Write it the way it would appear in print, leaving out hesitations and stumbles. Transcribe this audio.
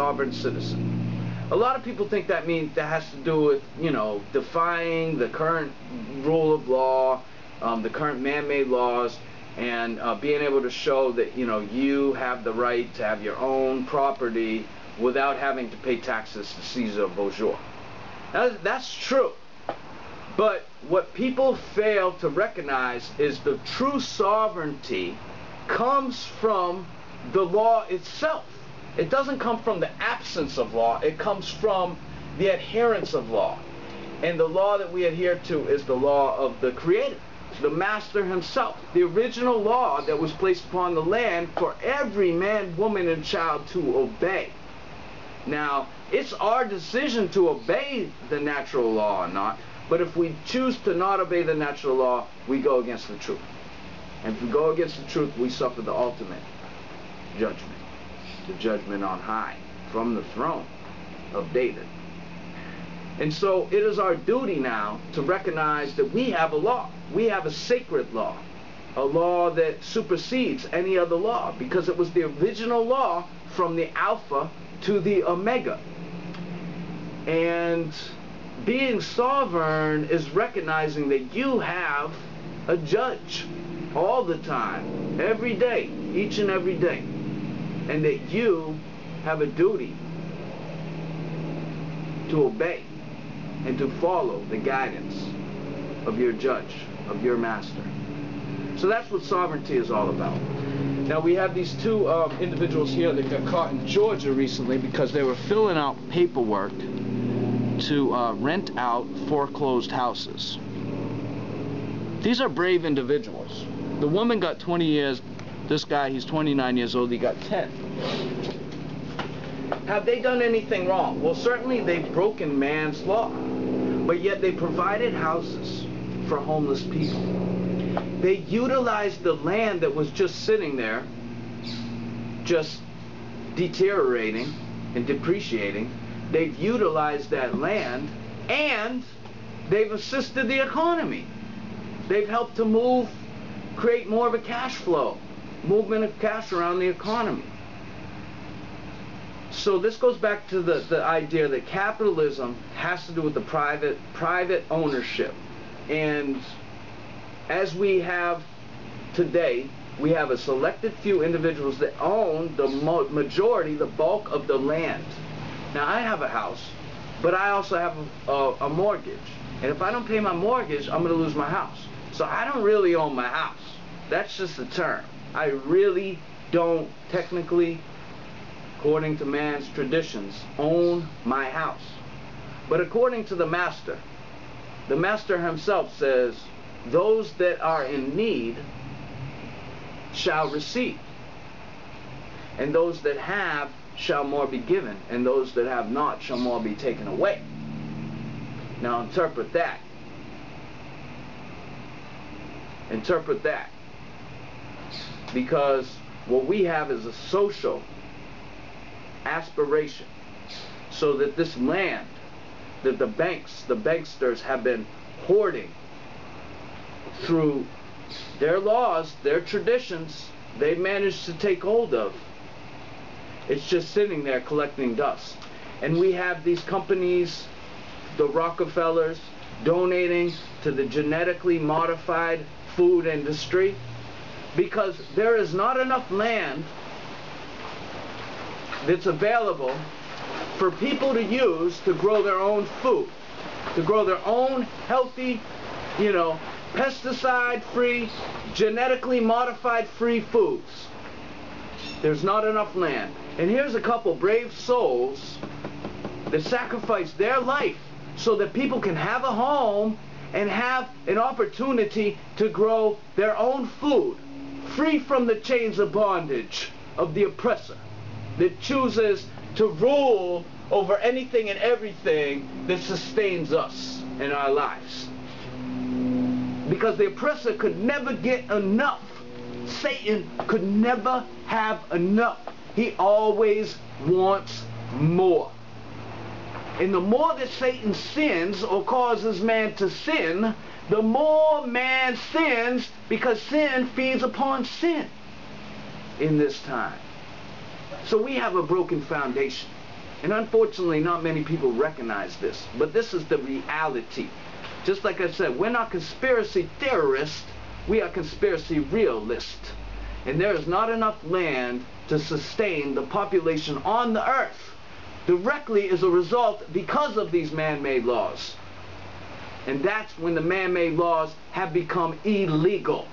sovereign citizen. A lot of people think that means that has to do with, you know, defying the current rule of law, the current man-made laws, and being able to show that, you know, you have the right to have your own property without having to pay taxes to Caesar Borgia. That's true. But what people fail to recognize is the true sovereignty comes from the law itself. It doesn't come from the absence of law. It comes from the adherence of law. And the law that we adhere to is the law of the Creator, the Master himself. The original law that was placed upon the land for every man, woman, and child to obey. Now, it's our decision to obey the natural law or not, but if we choose to not obey the natural law, we go against the truth. And if we go against the truth, we suffer the ultimate judgment. The judgment on high from the throne of David. And so it is our duty now to recognize that we have a law. We have a sacred law. A law that supersedes any other law, because it was the original law from the Alpha to the Omega. And being sovereign is recognizing that you have a judge all the time, every day, each and every day. And that you have a duty to obey and to follow the guidance of your judge, of your master. So that's what sovereignty is all about. Now we have these two individuals here that got caught in Georgia recently because they were filling out paperwork to rent out foreclosed houses. These are brave individuals. The woman got 20 years. This guy, he's 29 years old, he got 10. Have they done anything wrong? Well, certainly they've broken man's law, but yet they provided houses for homeless people. They utilized the land that was just sitting there, just deteriorating and depreciating. They've utilized that land, and they've assisted the economy. They've helped to create more of a cash flow. Movement of cash around the economy. So this goes back to the idea that capitalism has to do with the private ownership. And as we have today, we have a selected few individuals that own the majority, the bulk of the land. Now I have a house, but I also have a mortgage. And if I don't pay my mortgage, I'm going to lose my house. So I don't really own my house. That's just a term. I really don't technically, according to man's traditions, own my house. But according to the Master himself says, those that are in need shall receive, and those that have shall more be given, and those that have not shall more be taken away. Now interpret that. Interpret that. Because what we have is a social aspiration, so that this land that the banksters have been hoarding through their laws, their traditions, they managed to take hold of. It's just sitting there collecting dust. And we have these companies, the Rockefellers, donating to the genetically modified food industry, because there is not enough land that's available for people to use to grow their own food, to grow their own healthy, pesticide-free, genetically modified-free foods. There's not enough land. And here's a couple brave souls that sacrificed their life so that people can have a home and have an opportunity to grow their own food, free from the chains of bondage of the oppressor that chooses to rule over anything and everything that sustains us in our lives. Because the oppressor could never get enough. Satan could never have enough. He always wants more. And the more that Satan sins or causes man to sin, the more man sins, because sin feeds upon sin in this time. So we have a broken foundation. And unfortunately, not many people recognize this. But this is the reality. Just like I said, we're not conspiracy theorists, we are conspiracy realists. And there is not enough land to sustain the population on the earth directly as a result because of these man-made laws. And that's when the man-made laws have become illegal.